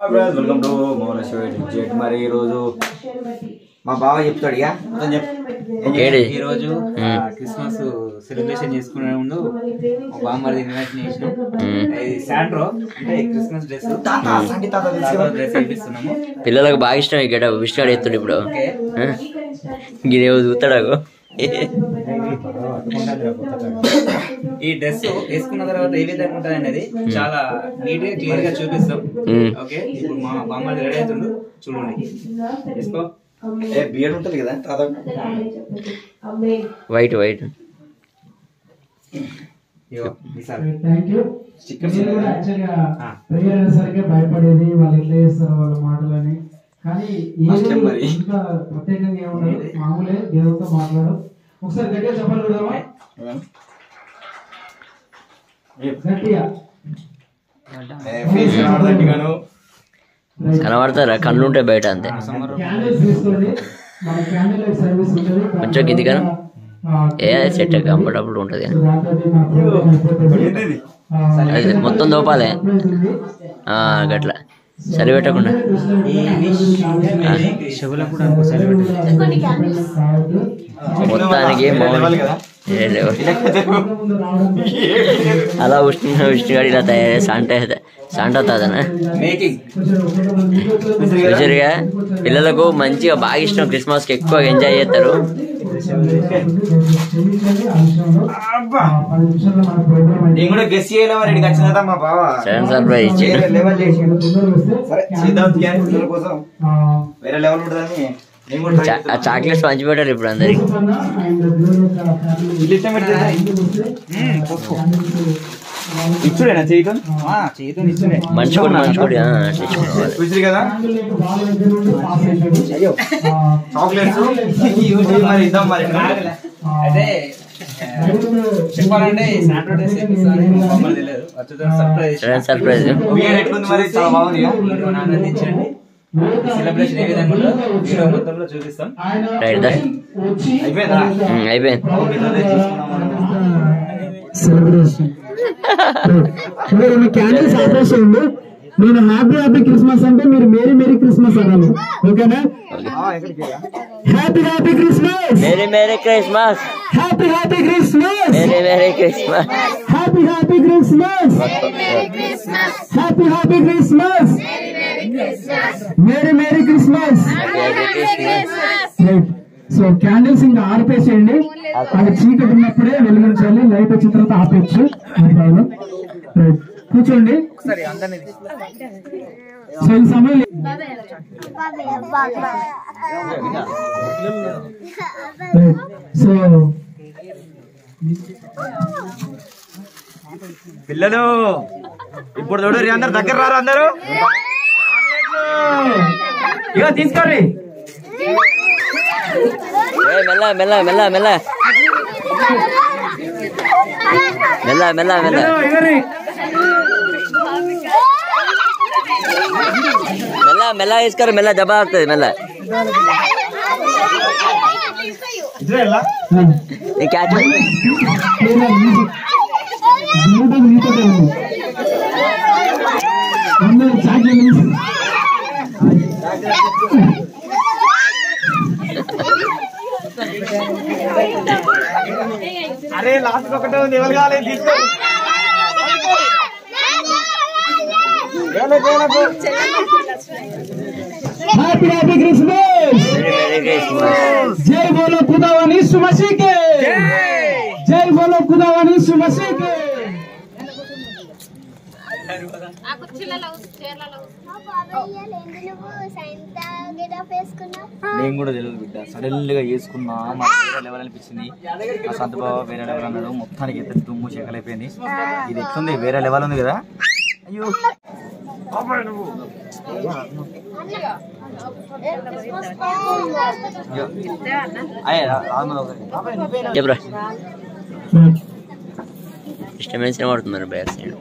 Welcome to Mohan jet. మరి ఈరోజు మా బావ చెప్తాడు ఇక ఈరోజు క్రిస్మస్ సెలబ్రేషన్ చేసుకునే ముందు మా బామ్మది ఇన్వైట్ చేసినాం. శాండ్రో అంటే క్రిస్మస్ డ్రెస్ వేపిస్తున్నాము. పిల్లలకు బాగా ఇష్టం ఈ గెటప్. విష్ణుగాడు ఎత్తుడు ఇప్పుడు గిదేమో చూస్తాడు. ఈ డ్రెస్ వేసుకున్న తర్వాత ఏ విధంగా ఉంటది అనేది చాలా నీట్ గా క్లియర్ గా చూపిస్తాం. ఓకే, ఇప్పుడు మా బామ్మది రెడీ అవుతుండు, చూడండి. వేసుకో. బియర్ ఉంటది కదా వైట్ వైట్. భయపడేది వాళ్ళు ఎట్లా చేస్తారు వాళ్ళ మాటలని, కానీ ఇంకా ప్రత్యేకంగా ఏముండదు. మామూలే దేవుడితో మాట్లాడు. ఒకసారి గట్టిగా చెప్పాలి చూడమా, గట్టిగా కనబడతారా? కళ్ళు ఉంటాయి బయట అంతే. క్యాండిల్స్ తీసుకోండి. మన క్యాండిల్ లైట్ సర్వీస్ ఉంటుంది. కొంచెం కింది కానీ ఏ సెట్ కంఫర్టబుల్ ఉంటుంది. అది మొత్తం దోపాలే గట్ల సరి పెట్టకుండా. మొత్తానికి అలా విష్ణుగాడి ఇలా తయారయ్యే సాంటా తాదనా విజరిగా పిల్లలకు మంచిగా బాగా ఇష్టం. క్రిస్మస్ కి ఎక్కువ ఎంజాయ్ చేస్తారు. సర్ప్రైజ్ ఇచ్చిండు. చాక్లెట్స్ పంచిపెట్టారు ఇప్పుడు అందరికి. ఇచ్చుడేనా చేయటం మంచుకోండి మంచుకోండి చాక్లెట్స్ మరి ఇద్దాం. మరి అదే చెప్పాలంటే సర్ప్రైజ్ మరి చాలా బాగుంది. ఇచ్చండి. సెలబ్రేషన్ ఏ విధంగా ఉందో వీడియో మొత్తంలో చూపిస్తాం. అయిపోయిందా? అయిపోయింది. సెలబ్రేషన్ క్యాండిల్స్ ఆపరేషన్ ఉంది. నేను హ్యాపీ క్రిస్మస్ అంటే మీరు మేరీ మేరీ క్రిస్మస్ అన్నాను. ఓకేనా? Happy Christmas, merry Christmas, happy Christmas, merry Christmas, happy Christmas, happy Christmas, merry Christmas. So candles ఇంకా ఆర్పేసేయండి. అది చీకటి ఉన్నప్పుడే వెలిగించాలి. లైట్ వచ్చిన తర్వాత ఆపేయచ్చు. కూర్చోండి. సో ఈ సమయం సో పిల్లలు ఇప్పుడు చూడరు, అందరు దగ్గర రారు. అందరూ ఇక తీసుకోండి. మెల్ల మెల్ల మెల్ల మెల్ల మెల్ల మెల్ల మెల్ల మెల్ల మెల్ల వేసుకోరు. మెల్ల దెబ్బ ఆగుతుంది. మెల్ల క్యాచ్ అరే లాస్ట్ ఒకటే ఉంది. ఎవరు కావాలి తీసుకో. Happy Christmas. జై బోలో ఖుదావని యీశు మసీహ్ కే, జై బోలో ఖుదావని యీశు మసీహ్ కే. నేను కూడా తెలియదు బిడ్డ, సడన్ గా వేసుకున్నా. వేరే లెవెల్ అనిపించింది. ఆ సంతబాబు వేరే లెవెల్ అన్నాడు. మొత్తానికి ఎంత దుమ్ము చెక్కలైపోయింది. ఇది ఎట్లుంది? వేరే లెవెల్ ఉంది కదా. అయ్యో చెప్పరా డిస్టర్బెన్స్ పడుతున్నారు బ్యాక్ సైడ్.